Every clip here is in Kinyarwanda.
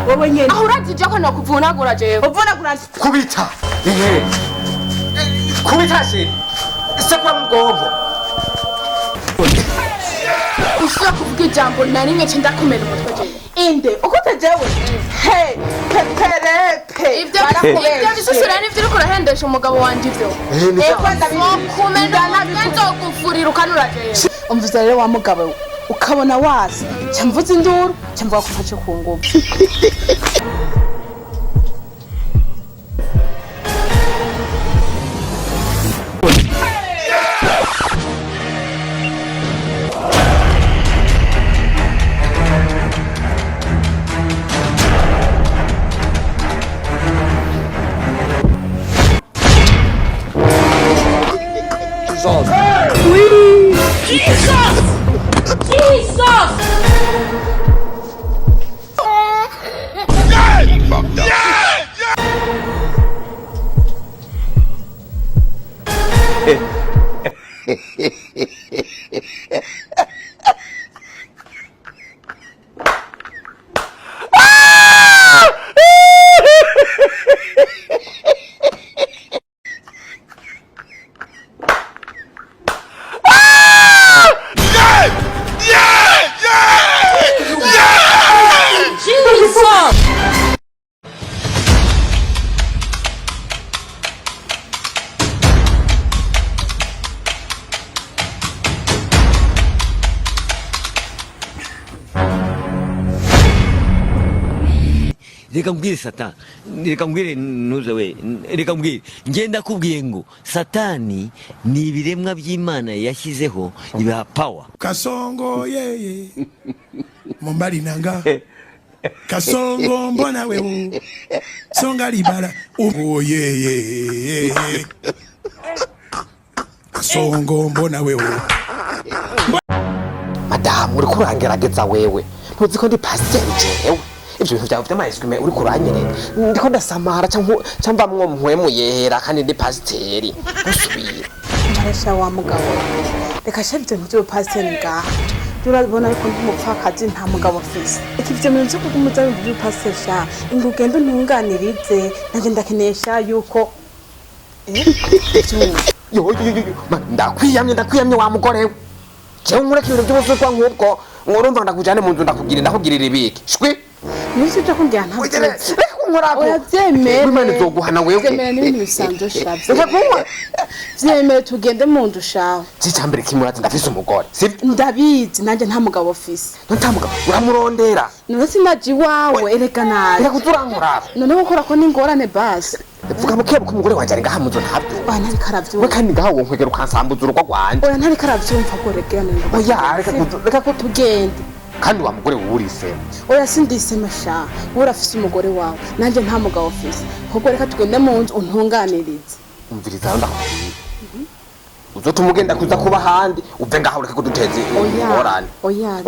wowe nyene aho urazije ko nokuvunagura jewe uvunagura kubita kubita se sekwa mgongo ushaka kuvuga ijambo na rimwe cyo ndakomera umutwe jewe inde uko tajewe he pepereke ibyo bisusura n'ibyo uriko urahendesha umugabo wanje ivyo kumena nabyo kufurira ukanura jewe umvuza rero wa mugabo ukabona wazi cyamvuza induru cyamvuga kufacho ku ngubu Reka mbwire Satani, reka mbwire nuze we, reka mbwire ngenda kubwiye ngo Satani ni ibiremwa by'Imana yashyizeho ibiha power. Kasongo yeye Mombali nanga Kasongo mbona wewe Songa libala oh yeye Kasongo mbona wewe Madam uri kurangerageza wewe ntuzi ko ndi pasteur jewe ibyo bintu byawe by'amaheswe uri kuranyerera ndiko ndasamara cyangwa mwomwe yera kandi ndi pasiteri usubira Marasha wa mugabo reka shavye byo pasiteri ngaha turabona ko ndi mupfakazi nta mugabo afise ikivyo mu byo kumuza byo pasiteri sha ingugendo ntunganirize nanje ndakenesha yuko yo ndakwiyamye wa mugore je umureke ibintu byose kwa nkubwo ngorumva ndakujane mu nzu ndakugirira ibiki shwi Nisi cyo kungira ntabwo oya byemere Imana izoguhana wewe byemere n'ibintu bisanzwe shavye byemere tugende mu nzu shawe cyambere kimurazi ndafise umugore ndabizi nanje nta mugabo ofisi nta mugabo uramurondera none sinaji wawe ereka nabi kuturankuraba none gukora ko n'ingorane basi vuga mukebo ko umugore wanje ari ngaha muzo ntabyo oya ntari karavyo we kandi ngaha wo nkwegera ukansambuza urugo rwanje oya ntari karavyumva ko regene oya reka ko tugende kandi wa mugore wurise oya sindisema sha urafise umugore wawe nanje nta mugabo ofisi ahubwo reka tugende mu nzu untunganirize umviriza ndakubwira uzotumugenda kuza kuba handi uve ngaho ureke kuduteza ingorane oya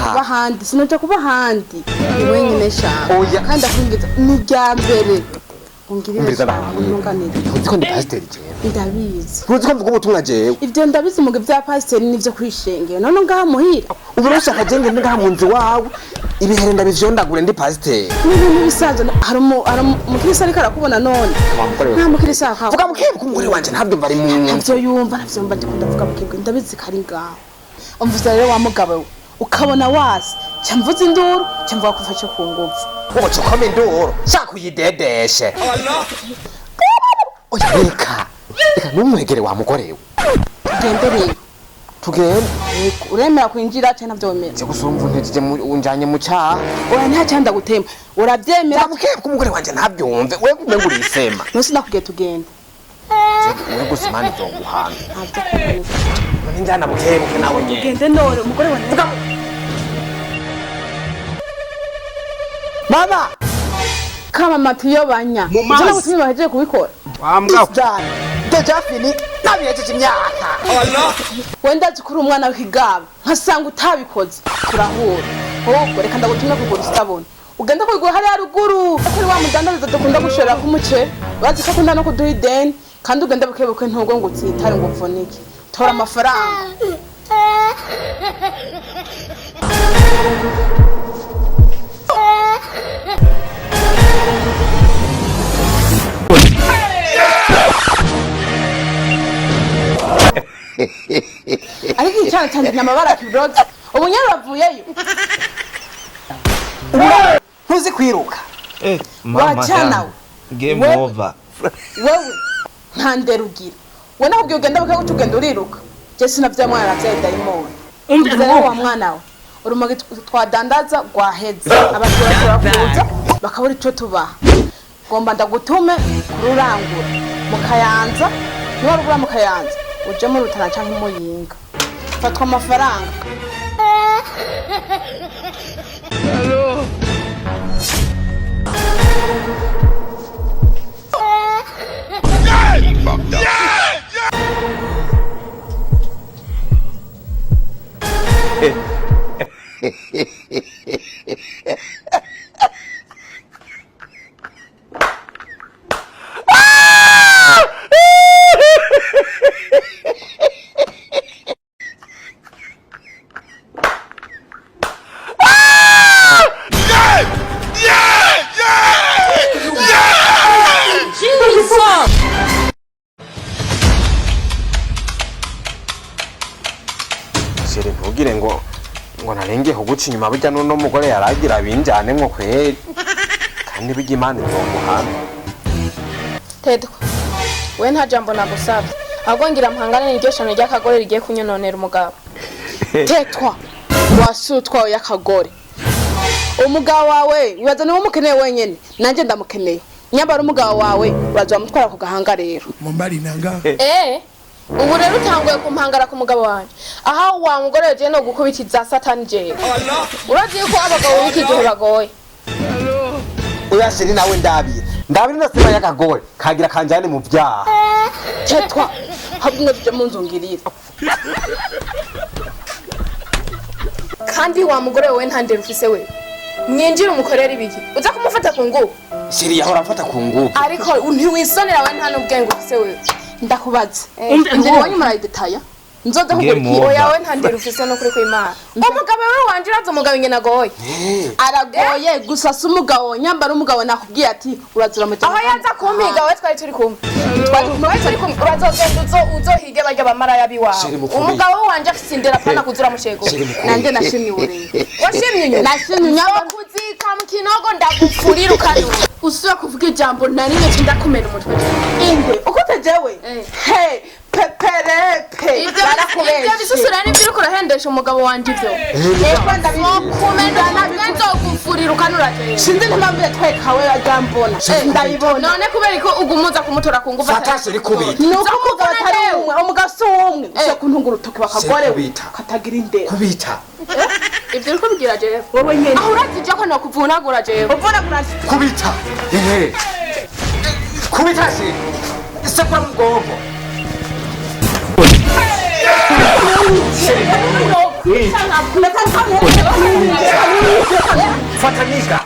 kuba handi sinoja kuba handi ni wenyine sha oya kandi akungiza ni ryambere umviriza ndakubwira uziko ndi pasiteri jewe ndabizi uziko mvuga ubutumwa jewe ivyo ndabizi muge vya pasiteri nivyo kwishengera none ngaha muhira ubu rushaka jenge ngaha mu nzu wawe ibihere ndabivyondagure ndi pasiteri n'ibintu bisanzwe hari umukirisa ariko arakubona none nta mukirisa akavuga vuga mukebe ko umugore wanje ntabyo bari mu nzu yumva navyumva ndikunda vuga mukebe ndabizi kari ngaho umvuza rero wa mugabo ukabona wasi cyamvuza induru cyamvuga kufacho ku nguvu uwo cokome induru shaka uyidedeshe oya reka numwegere wa mugore we tugendereye tugende uremera kwinjira cyane navyomera cyo gusumva ntejije unjanye mu cyaha oya nta cyanda gutema urabyemera mukebe ko umugore wanje ntabyumve we kumenga urisema nose nakugiye tugende we gusimana izoguhana none njana mukebe nawe nyene tugende none umugore wanje mama kama matiyo banya cyangwa gutumye bahejeje kubikora wambwa Dejafini nabiyejeje imyaka wenda zikuri umwana w'ikigaba nkasanga utabikoze turahura ahubwo reka ndagutumye kugura ustabone ugenda kugura hari haruguru kuri wa mudandariza dukunda gushora ku muce bazi ko akunda no kuduha ideni kandi ugenda bukebuke ntogo ngo utsitare ngo upfunike tora amafaranga cyane inyama barakiroza ubu nyene bavuyeyo ntuzi kwiruka wacana game over wewe nta ndero ugira we nakubwiye ugenda bakaguca ugenda uriruka je sinavya mwana aravyaye dayimoni rero wa mwana we urumogi twadandaza rwaheze abakira turakuza bakabura ico tubaha ngomba ndagutume kururangura mu Kayanza niba rugura mu Kayanza uje mu Rutana canke Muyinga fatwa amafaranga Hello. Shere ntugire ngo narenge kuguca inyuma burya no mugore yaragira binjane mwo kweri kandi bijya Imana izomuhana Tedko we nta jambo nagusabye ahubwo ngira mpangane n'iryo shano ry'akagore rigiye kunyononera umugabo Tetwa wasutwa y'akagore umugabo wawe wibaza niwe umukeneye wenyene nanje ndamukeneye nyambara umugabo wawe uraza mutwara ku gahanga rero Mumbali nanga. Ubu rero utanguye kumpangara ku mugabo wanje aha wa mugore je no gukubitiza satani je uraziye ko abagabo biki gihe bagoye oya Shere nawe ndabira ndasema y'akagore kagira kanjane mu byaha Tetwa habunga tuje mu nzungirira kandi wa mugore we ntandera ufise we mwinjira umukorera ibiki uza kumufata ku ngubu Shere yahora mfata ku ngubu ariko ntiwisonera we nta n'ubwenge ufise we ndakubaza ndere wanyu murayidetaya nzoza kugurikira oyawe ntandira ufise no kuri kw'Imana umugabo we wanje uraza umugabo nyene agoye aragoye gusa si umugabo nyambara umugabo nakubwiye ati urazura mu aho yaza kumpiga we twari turi kumwe urazogenda uzohige barya bamaraya biwawe umugabo wanje afise indera apana kuzura mushego nanje nashimye urenge washimye inyuma nashimye inyuma kuzika mu kinogo ndagupfurira ukanura usura kuvuga ijambo nari nje ndakumena umutwe inde uko tejewe he peperepe ibyo bisusura n'ibyo uriko urahendesha umugabo wanje ivyo yego ndabikumena nabyo gufurira ukanura je sinzi n'impamvu yatwekawe ajambona ndabibona none kubera ko ugumuza kumutora ku ngufu fatashe rikubita nuko umugabo atari umwe umugabo si umwe uze kuntungura utoke bakagore katagira indera kubita ibyo uriko bigira je wowe nyene aho urazije ko nokuvunagura je uvunagura kubita kubita se sekura mgongo fatanika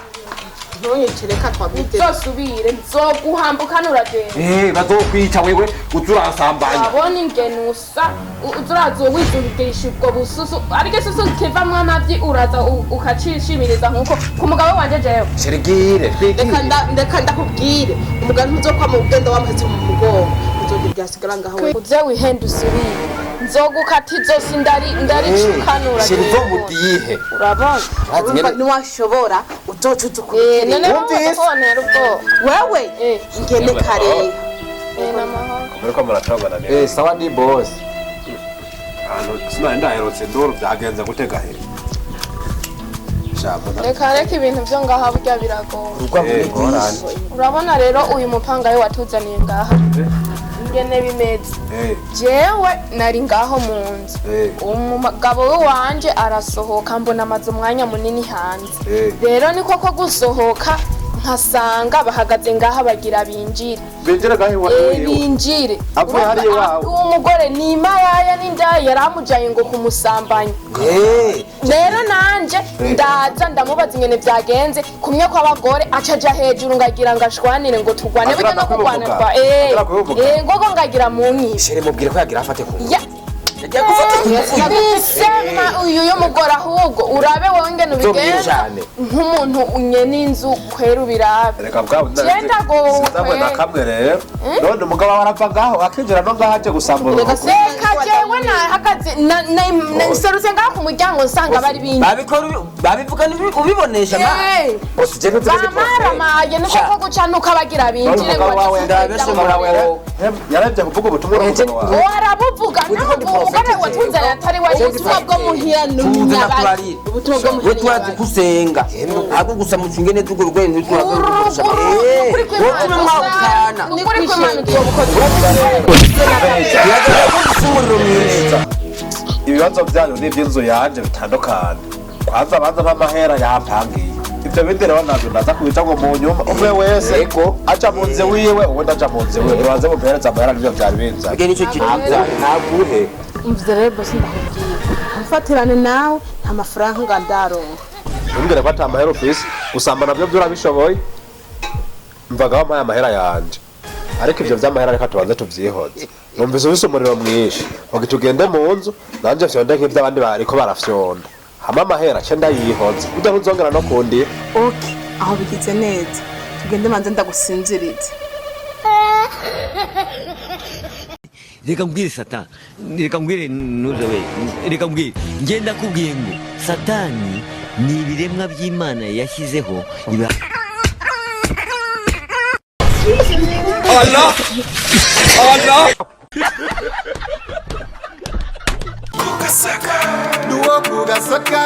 ntunyicireka twabite zosubire nzoguhambukana uragenda bazokwica wewe uzuransambanya wabona ingenusa uzurazowizubigisha ubwo bususu ariko isusu kivamwo amavyi uraza ukacishimiriza nkuko ku mugabo wanje jewe Sherigire ndeka ndakubwire umugabo ntuzokwama ugenda wamuhetse mu mugongo uzogira byasigara ngaho uze wihenda usubire nzogukata izosi ndaricukanura Shirizo mudihe urabona niwashobora uzocuza ukuri none wumvise wewe ingene kare Muriko muratangana neza. sawa ndi boss Sina ndaherutse ndoro byagenze gutega he. reka ibintu byo ngaha burya biragoye urabona rero uyu mupangayi watuzaniye ngaha ingene bimeze jewe nari ngaho mu nzu umugabo we wanje arasohoka mbona amaze umwanya munini hanze rero niko ko gusohoka nkasanga bahagaze ngaha bagira binjire binjire umugore ni maraya n'indaya yaramujanye ngo kumusambanya rero nanje ndaza ndamubaza ingene byagenze kumye kw'abagore acaja hejuru ngagira ngashwanire ngo tugwane bijya no kurwana twa ngogo ngagira mu nkishe Shere mubwire ko yagira afate ku Bisema uyu y'umugore ahubwo urabe wowe ngene ubigenza nk'umuntu unye n'inzu kwera ubirabe reka bwawe genda go ndabwe nakamwe rero none umugabo warava ngaho akinjira no ngaho aje gusambura reka jewe nahagaze nserutse ngaho ku muryango nsanga bari bintu babivuga ubibonesha bamaramaye nuko ko gucanuka bagira binjire ngo yaravye kuvuga ubutumwa warabuvuga n'ubugare watunze atari wa ubutumwa bwo muhira n'umunyabari ubutumwa bwo muhira twazi kusenga ako gusa mucinge neza ugo rwendo turakurusha wowe mwakana ukuri kw'Imana tuyobukoze ibibazo byanyu n'iby'inzu yanje bitandukanye kwanza banza n'amahera yapangiye ibyo bindi rero ntabwo naza kubica ngo mu nyuma umwe wese aca mu nze wiwe ubundi aca mu nze wiwe nibanze mupereza amahera nivyo vyari binza bwe nicyo kintu ntaguhe umvise rero bose ndakubwiye ufatirane nawe nta mafaranga ndaronka umbwire ko ata mahera ufise gusamba navyo byurabishoboye mvaga wampaye amahera yanje ariko ivyo vy'amahera reka tubanze tuvyihoze numvise ufise umuriro mwinshi ngo tugende mu nzu nanje vyonde nk'ivy'abandi bariko barafyonda hama amahera ce ndayihoze ujya ntuzongera no kundi aho bigize neza tugende manze ndagusinzirize reka mbwire Satani reka mbwire nuze we reka mbwire ngenda kubwiye ngo Satani ni ibiremwa by'Imana yashyizeho Allah Kugasaka